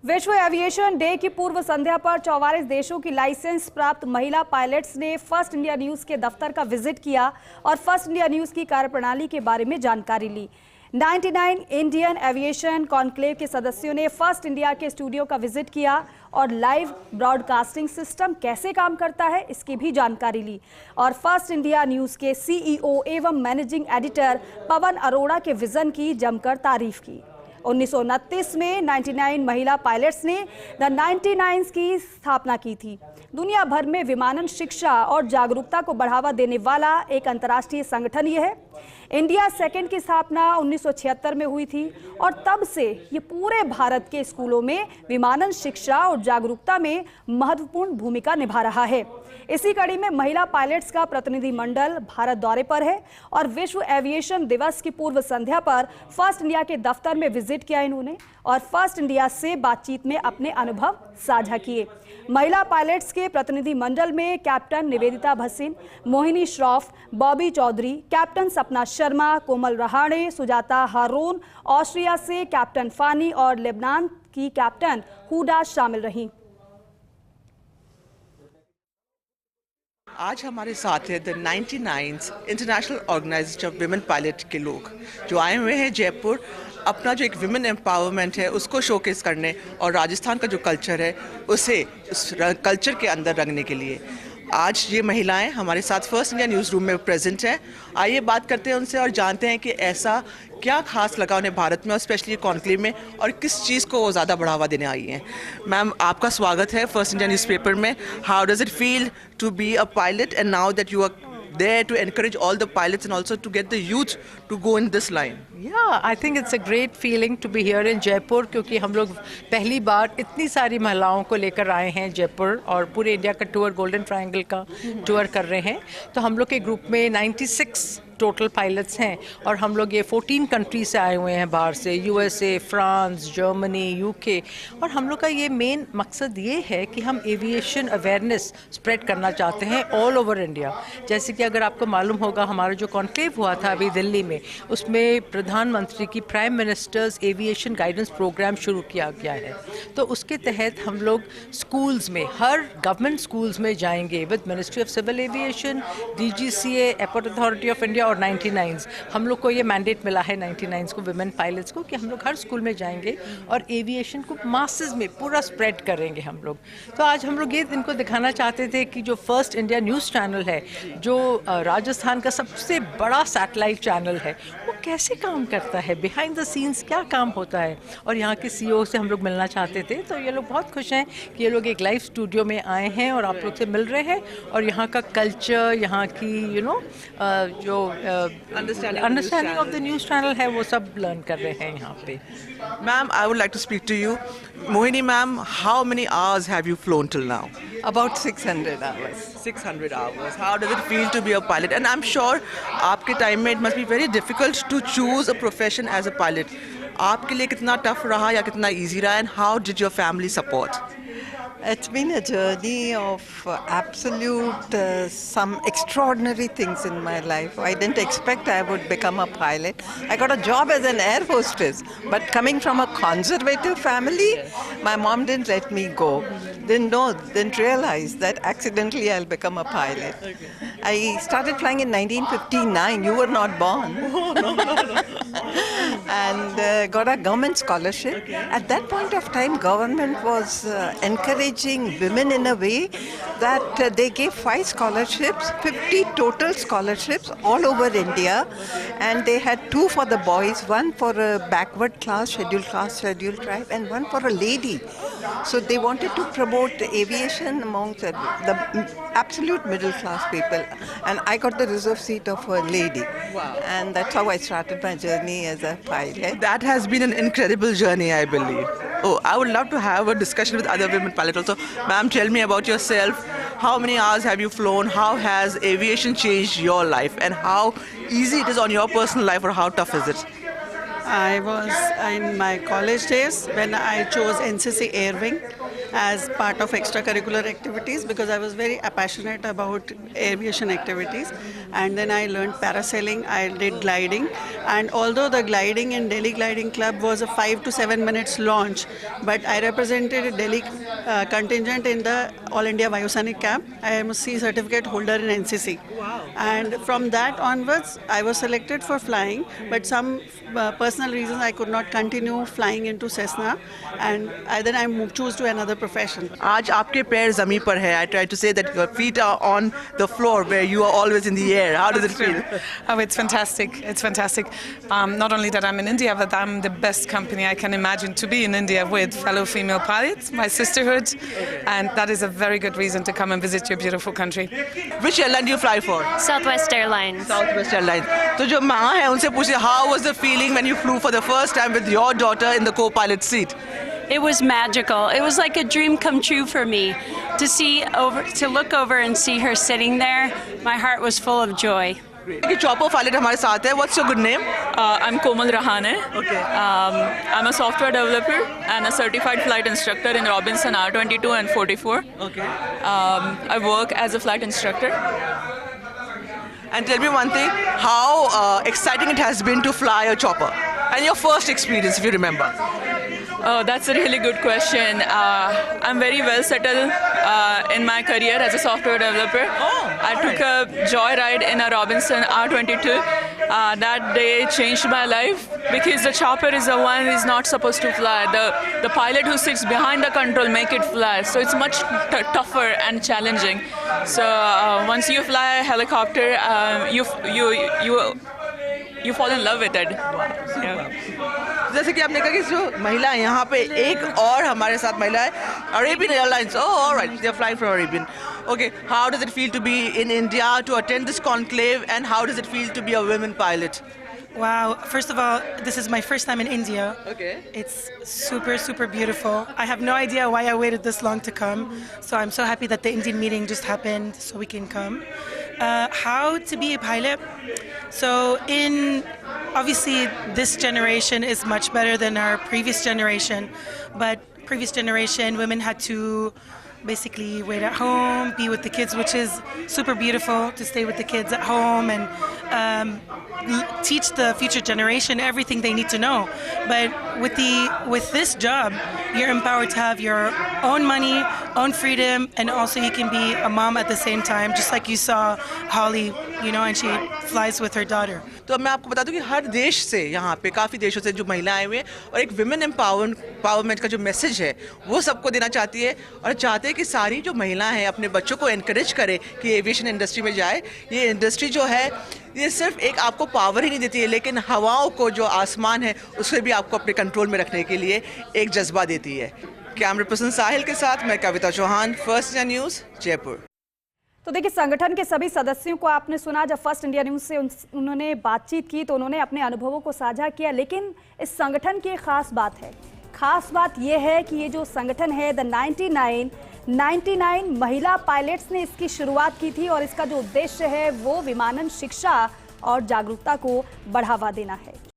विश्व aviation day की पूर्व संध्या पर 44 देशों की लाइसेंस प्राप्त महिला पायलट्स ने फर्स्ट इंडिया न्यूज के दफ्तर का विजिट किया और फर्स्ट इंडिया न्यूज की कार्यप्रणाली के बारे में जानकारी ली। 99 इंडियन एविएशन कॉन्क्लेव के सदस्यों ने फर्स्ट इंडिया के स्टूडियो का विजिट किया और लाइव ब्रॉडकास्टिंग सिस्टम कैसे काम करता है इसकी भी जानकारी ली और फर्स्ट इंडिया न्यूज के सीईओ एवं मैनेजिंग एडिटर पवन अरोड़ा के विजन की जमकर तारीफ की। 1929 में 99 महिला पायलट्स ने द 99s की स्थापना की थी। दुनिया भर में विमानन शिक्षा और जागरूकता को बढ़ावा देने वाला एक अंतर्राष्ट्रीय संगठन ये है। इंडिया सेकंड की स्थापना 1976 में हुई थी और तब से ये पूरे भारत के स्कूलों में विमानन शिक्षा और जागरूकता में महत्वपूर्ण भूमिका निभा रहा है। इसी कड़ी में महिला पायलट्स का प्रतिनिधि मंडल भारत दौरे पर है और विश्व एविएशन दिवस की पूर्व संध्या पर फर्स्ट इंडिया के दफ्तर में विजिट किया इन्होंने और फर्स्ट इंडिया से बातचीत में अपने अनुभव साझा किए। महिला पायलट्स के प्रतिनिधि मंडल में कैप्टन निवेदिता भसीन, मोहिनी श्रॉफ, बॉबी चौधरी, कैप्टन सपना शर्मा, कोमल रहाणे, सुजाता हारून, ऑस्ट्रिया से कैप्टन फानी और लेबनान की कैप्टन हुडा शामिल रहीं। आज हमारे साथ है the 99 international organisation of women pilot के लोग जो आए हुए हैं जयपुर अपना जो एक विमेन एम्पावरमेंट है उसको शोकेस करने और राजस्थान का जो कल्चर है उसे उस कल्चर के अंदर रंगने के लिए। आज ये महिलाएं हमारे साथ फर्स्ट इंडिया न्यूज़ रूम में प्रेजेंट हैं। आइए बात करते हैं उनसे और जानते हैं कि ऐसा क्या खास लगा उन्हें भारत में और स्पेशली कॉन्क्लेव में और किस चीज़ को वो ज़्यादा बढ़ावा देने आई हैं। मैम, आपका स्वागत है फर्स्ट इंडिया न्यूज़पेपर में। How does it feel to be a pilot and now that you are there to encourage all the pilots and also to get the youth to go in this line? Yeah, I think it's a great feeling to be here in Jaipur क्योंकि हम लोग पहली बार इतनी सारी महिलाओं को लेकर आए हैं जयपुर और पूरे इंडिया का टूर, गोल्डन ट्रायंगल का टूर कर रहे हैं। तो हम लोग के ग्रुप में 96 टोटल पायलट्स हैं और हम लोग ये 14 कंट्री से आए हुए हैं बाहर से, यूएसए, फ्रांस, जर्मनी, यूके। और हम लोग का ये मेन मकसद ये है कि हम एविएशन अवेयरनेस स्प्रेड करना चाहते हैं ऑल ओवर इंडिया। जैसे कि अगर आपको मालूम होगा हमारा जो कॉन्क्लेव हुआ था अभी दिल्ली में, उसमें प्रधानमंत्री की prime ministers aviation guidance programme शुरू किया गया है। तो उसके तहत हम लोग स्कूल्स में, हर गवर्नमेंट स्कूल्स में जाएंगे with ministry of civil aviation, DGCA, airport authority of India और 99s। हम लोग को ये मैंडेट मिला है 99s को, विमेन पायलट्स को, कि हम लोग हर स्कूल में जाएंगे और एविएशन को मासेस में पूरा स्प्रेड करेंगे हम लोग। तो आज हम लोग ये इनको दिखाना चाहते थे कि जो फर्स्ट इंडिया न्यूज़ चैनल है, जो राजस्थान का सबसे बड़ा सैटेलाइट चैनल है, वो कैसे काम करता है, बिहाइंड द सीन्स क्या काम होता है। और यहाँ के सीईओ से हम लोग मिलना चाहते थे। तो ये लोग बहुत खुश हैं कि ये लोग एक लाइव स्टूडियो में आए हैं और आप लोग से मिल रहे हैं और यहाँ का कल्चर, यहाँ की जो understanding of the news channel है वो सब लर्न कर रहे हैं यहाँ पे। Ma'am, I would like to speak to you. Mohini ma'am, how many hours have you flown till now? About 600 hours. 600 hours. How does it feel to be a pilot? And I'm sure आपके time में it must be very difficult to choose a profession as a pilot. आपके लिए कितना tough रहा या कितना easy रहा and how did your family support? It's been a journey of absolute some extraordinary things in my life. I didn't expect I would become a pilot. I got a job as an air hostess, but coming from a conservative family, my mom didn't let me go. Didn't realize that accidentally I'll become a pilot. Okay. I started flying in 1959. You were not born. Oh, no. And got a government scholarship. Okay. At that point of time, government was encouraging women in a way that they gave 5 scholarships, 50 total scholarships all over India. And they had 2 for the boys, 1 for a backward class, scheduled tribe, and 1 for a lady. So they wanted to promote aviation amongst the absolute middle class people. And I got the reserve seat of a lady. Wow. And that's how I started my journey as a pilot. That has been an incredible journey, I believe. Oh, I would love to have a discussion with other women pilots also. Ma'am, tell me about yourself. How many hours have you flown? How has aviation changed your life? And how easy it is on your personal life or how tough is it? I was in my college days when I chose NCC Air Wing as part of extracurricular activities because I was very passionate about aviation activities. And then I learned parasailing, I did gliding. And although the gliding in Delhi Gliding Club was a 5 to 7 minutes launch, but I represented a Delhi contingent in the All India Vayusainik Camp. I am a C certificate holder in NCC. Wow. And from that onwards, I was selected for flying, but some personal reasons I could not continue flying into Cessna, and then I chose to another profession. आज आपके पैर ज़मीन पर है. I try to say that your feet are on the floor where you are always in the air. How does it feel? Oh, it's fantastic. It's fantastic. Not only that I'm in India, but I'm the best company I can imagine to be in India with fellow female pilots, my sisterhood, and that is a very good reason to come and visit your beautiful country. Which airline do you fly for? Southwest Airlines. Southwest Airlines. तो जो माँ है उनसे पूछिए, how was the feeling when you flew for the first time with your daughter in the co-pilot seat? It was magical. It was like a dream come true for me to look over and see her sitting there. My heart was full of joy. कि chopper pilot हमारे साथ है. What's your good name? I'm Komal Rahane. Okay. I'm a software developer and a certified flight instructor in Robinson R22 and 44. Okay. I work as a flight instructor. And tell me one thing, how exciting it has been to fly a chopper, and your first experience, if you remember. Oh, that's a really good question. I'm very well settled in my career as a software developer. I took a joyride in a Robinson R22. That day changed my life because the chopper is the one who is not supposed to fly. The pilot who sits behind the control make it fly. So it's much tougher and challenging. So once you fly a helicopter, you fall in love with it. Yeah. जैसे कि आपने कहा कि जो महिला है यहाँ पे, एक और हमारे साथ महिला है, Arabian Airlines. Oh, all right, they are flying from Arabian. Okay, how does it feel to be in India to attend this conclave, and how does it feel to be a women pilot? Wow, first of all, this is my first time in India. Okay. It's super, super beautiful. I have no idea why I waited this long to come. So I'm so happy that the Indian meeting just happened so we can come. How to be a pilot? So obviously this generation is much better than our previous generation. But previous generation, women had to basically wait at home, be with the kids, which is super beautiful to stay with the kids at home and teach the future generation everything they need to know. But with this job, you're empowered to have your own money, own freedom, and also you can be a mom at the same time, just like you saw Holly, and she flies with her daughter. तो मैं आपको बता दूं कि हर देश से, यहाँ पे काफ़ी देशों से जो महिलाएं हुए, और एक विमेन एम्पावरमेंट का जो मैसेज है वो सबको देना चाहती है, और चाहते हैं कि सारी जो महिलाएं हैं अपने बच्चों को एनकरेज करें कि एविएशन इंडस्ट्री में जाए. ये इंडस्ट्री जो है ये सिर्फ एक आपको पावर ही नहीं देती है, लेकिन हवाओं को, जो आसमान है, उसे भी आपको अपने कंट्रोल में रखने के लिए एक जज्बा देती है. कैमरा पर्सन साहिल के साथ मैं Kavita Chauhan, first India news, Jaipur. तो देखिए, संगठन के सभी सदस्यों को आपने सुना. जब फर्स्ट इंडिया न्यूज़ से उन्होंने बातचीत की तो उन्होंने अपने अनुभवों को साझा किया. लेकिन इस संगठन की एक खास बात है. खास बात यह है कि ये जो संगठन है द 99 महिला पायलट्स ने इसकी शुरुआत की थी, और इसका जो उद्देश्य है वो विमानन शिक्षा और जागरूकता को बढ़ावा देना है.